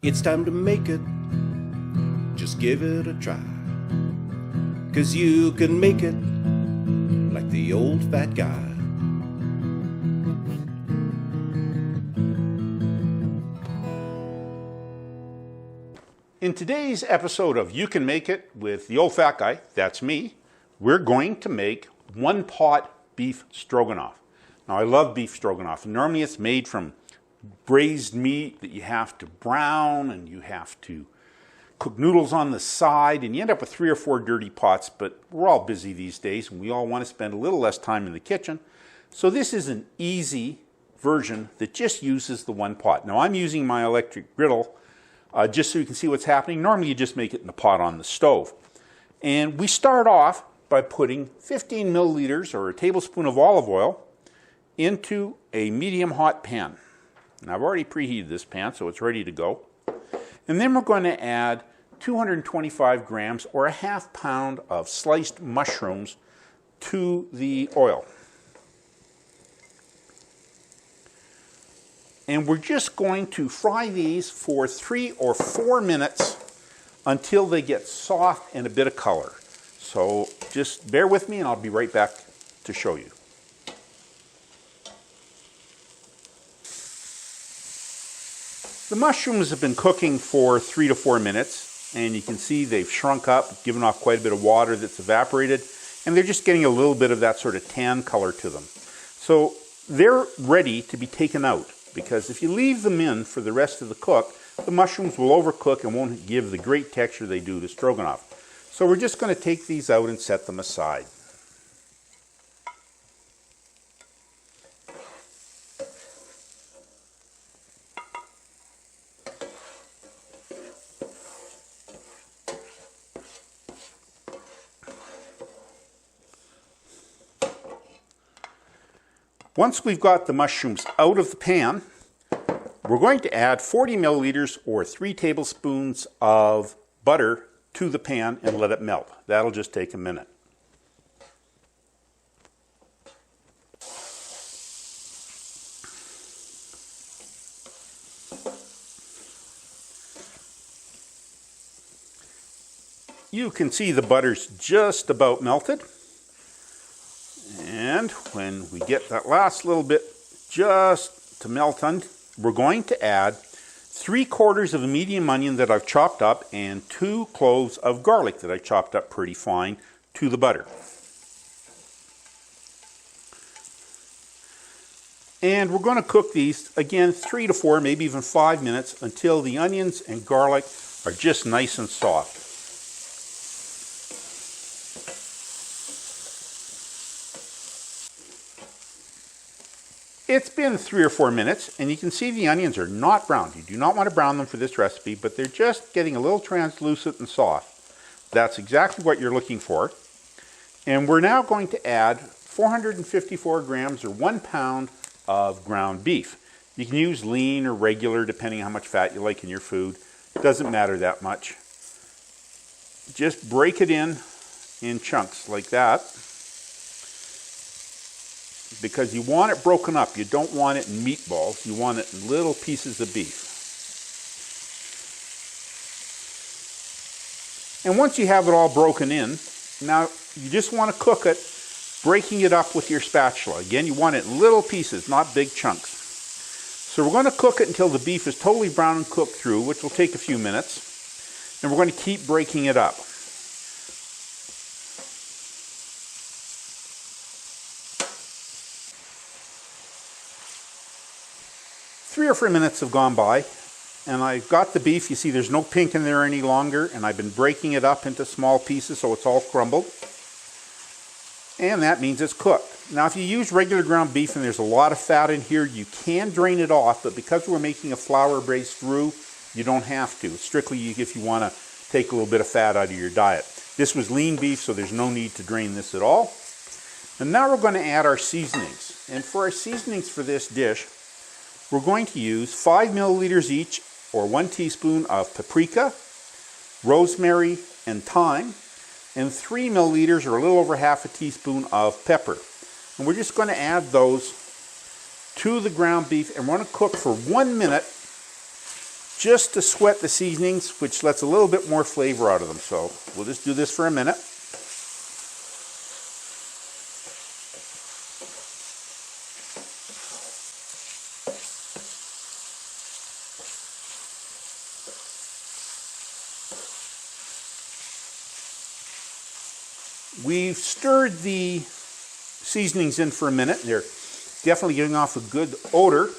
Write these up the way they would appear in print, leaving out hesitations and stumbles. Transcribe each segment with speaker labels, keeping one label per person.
Speaker 1: It's time to make it, just give it a try. 'Cause you can make it like the old fat guy.
Speaker 2: In today's episode of You Can Make It with the Old Fat Guy, that's me, we're going to make one-pot beef stroganoff. Now, I love beef stroganoff. Normally it's made from braised meat that you have to brown and you have to cook noodles on the side, and you end up with 3 or 4 dirty pots, but we're all busy these days and we all want to spend a little less time in the kitchen. So this is an easy version that just uses the one pot. Now, I'm using my electric griddle just so you can see what's happening. Normally you just make it in the pot on the stove. And we start off by putting 15 milliliters or a tablespoon of olive oil into a medium hot pan. And I've already preheated this pan, so it's ready to go. And then we're going to add 225 grams or a half pound of sliced mushrooms to the oil. And we're just going to fry these for 3 or 4 minutes until they get soft and a bit of color. So just bear with me and I'll be right back to show you. The mushrooms have been cooking for 3 to 4 minutes, and you can see they've shrunk up, given off quite a bit of water that's evaporated, and they're just getting a little bit of that sort of tan color to them. So they're ready to be taken out, because if you leave them in for the rest of the cook, the mushrooms will overcook and won't give the great texture they do to stroganoff. So we're just going to take these out and set them aside. Once we've got the mushrooms out of the pan, we're going to add 40 milliliters or 3 tablespoons of butter to the pan and let it melt. That'll just take a minute. You can see the butter's just about melted. And when we get that last little bit just to melt on, we're going to add 3/4 of a medium onion that I've chopped up and 2 cloves of garlic that I chopped up pretty fine to the butter. And we're going to cook these again 3 to 4, maybe even 5 minutes until the onions and garlic are just nice and soft. It's been 3 or 4 minutes, and you can see the onions are not browned. You do not want to brown them for this recipe, but they're just getting a little translucent and soft. That's exactly what you're looking for. And we're now going to add 454 grams or 1 pound of ground beef. You can use lean or regular, depending on how much fat you like in your food. It doesn't matter that much. Just break it in chunks like that, because you want it broken up. You don't want it in meatballs. You want it in little pieces of beef. And once you have it all broken in, now you just want to cook it, breaking it up with your spatula. Again, you want it in little pieces, not big chunks. So we're going to cook it until the beef is totally brown and cooked through, which will take a few minutes. And we're going to keep breaking it up. 3 or 4 minutes have gone by, and I've got the beef. You see there's no pink in there any longer, and I've been breaking it up into small pieces so it's all crumbled. And that means it's cooked. Now, if you use regular ground beef and there's a lot of fat in here, you can drain it off, but because we're making a flour-based roux, you don't have to. It's strictly if you want to take a little bit of fat out of your diet. This was lean beef, so there's no need to drain this at all. And now we're going to add our seasonings. And for our seasonings for this dish, we're going to use 5 milliliters each, or 1 teaspoon of paprika, rosemary, and thyme, and 3 milliliters, or a little over half a teaspoon of pepper. And we're just going to add those to the ground beef, and we're going to cook for 1 minute just to sweat the seasonings, which lets a little bit more flavor out of them. So we'll just do this for a minute. We've stirred the seasonings in for a minute. They're definitely giving off a good odor.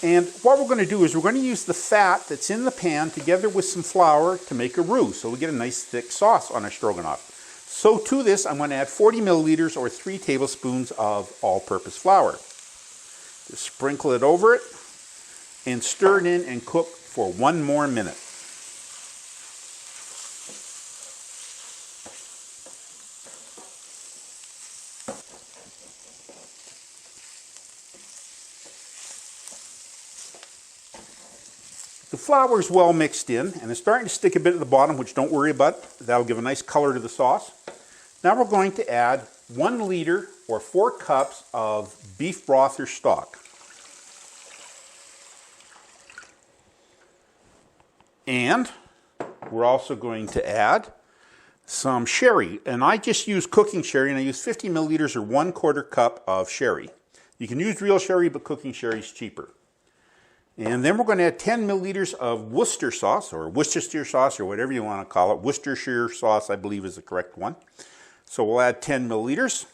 Speaker 2: And what we're going to do is we're going to use the fat that's in the pan together with some flour to make a roux, so we get a nice thick sauce on our stroganoff. So to this, I'm going to add 40 milliliters or 3 tablespoons of all-purpose flour. Just sprinkle it over it and stir it in and cook for 1 more minute. The flour is well mixed in, and it's starting to stick a bit at the bottom, which don't worry about. That'll give a nice color to the sauce. Now we're going to add 1 liter or 4 cups of beef broth or stock. And we're also going to add some sherry. And I just use cooking sherry, and I use 50 milliliters or 1/4 cup of sherry. You can use real sherry, but cooking sherry is cheaper. And then we're going to add 10 milliliters of Worcester sauce, or Worcestershire sauce, or whatever you want to call it. Worcestershire sauce, I believe, is the correct one. So we'll add 10 milliliters.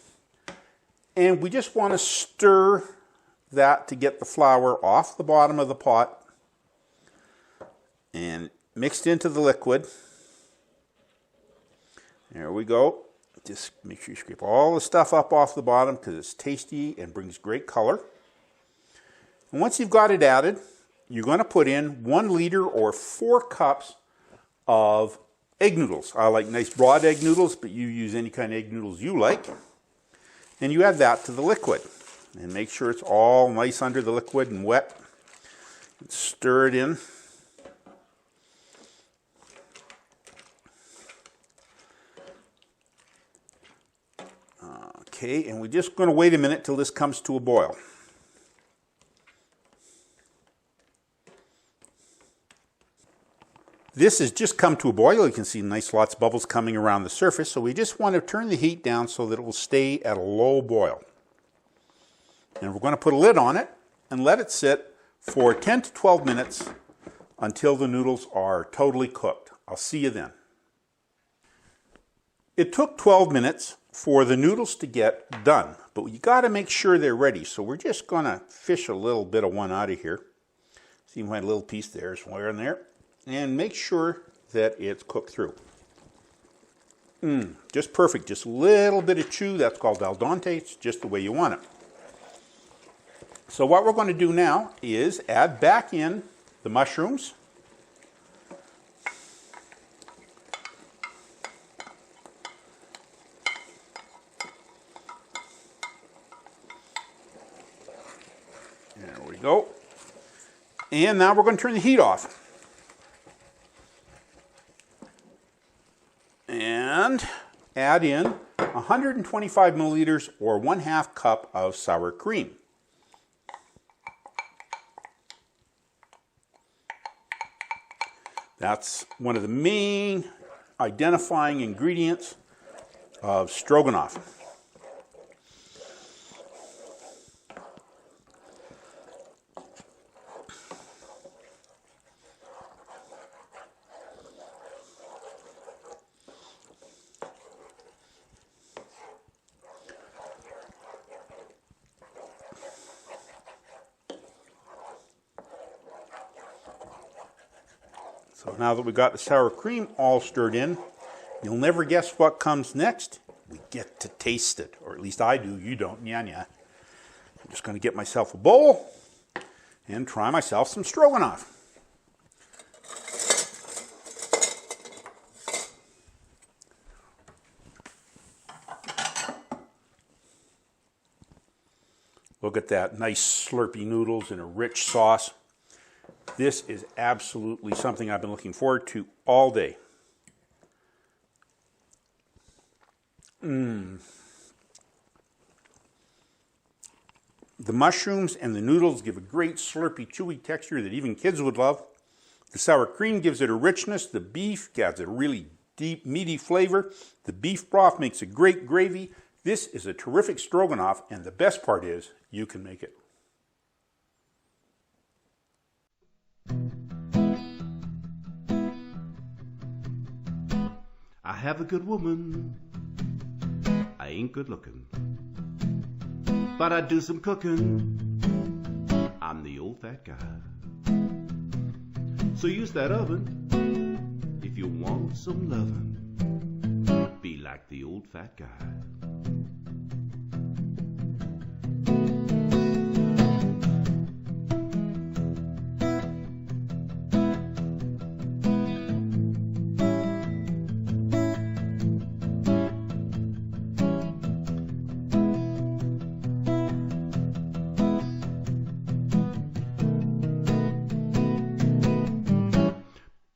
Speaker 2: And we just want to stir that to get the flour off the bottom of the pot and mixed into the liquid. There we go. Just make sure you scrape all the stuff up off the bottom because it's tasty and brings great color. And once you've got it added, you're going to put in 1 liter or 4 cups of egg noodles. I like nice broad egg noodles, but you use any kind of egg noodles you like. And you add that to the liquid. And make sure it's all nice under the liquid and wet. And stir it in. Okay, and we're just going to wait a minute till this comes to a boil. This has just come to a boil. You can see nice lots of bubbles coming around the surface. So we just want to turn the heat down so that it will stay at a low boil. And we're going to put a lid on it and let it sit for 10 to 12 minutes until the noodles are totally cooked. I'll see you then. It took 12 minutes for the noodles to get done, but you got to make sure they're ready. So we're just going to fish a little bit of one out of here. See my little piece there, somewhere in there. And make sure that it's cooked through. Just perfect. Just a little bit of chew. That's called al dente. It's just the way you want it. So what we're going to do now is add back in the mushrooms. There we go. And now we're going to turn the heat off. And add in 125 milliliters or 1/2 cup of sour cream. That's one of the main identifying ingredients of stroganoff. So now that we've got the sour cream all stirred in, you'll never guess what comes next. We get to taste it, or at least I do. You don't. Nya nya. I'm just going to get myself a bowl and try myself some stroganoff. Look at that, nice slurpy noodles and a rich sauce. This is absolutely something I've been looking forward to all day. The mushrooms and the noodles give a great slurpy, chewy texture that even kids would love. The sour cream gives it a richness. The beef adds a really deep, meaty flavor. The beef broth makes a great gravy. This is a terrific stroganoff, and the best part is you can make it.
Speaker 1: I have a good woman, I ain't good looking, but I do some cooking, I'm the old fat guy. So use that oven if you want some lovin', be like the old fat guy.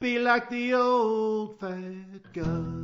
Speaker 1: Be like the old fat guy.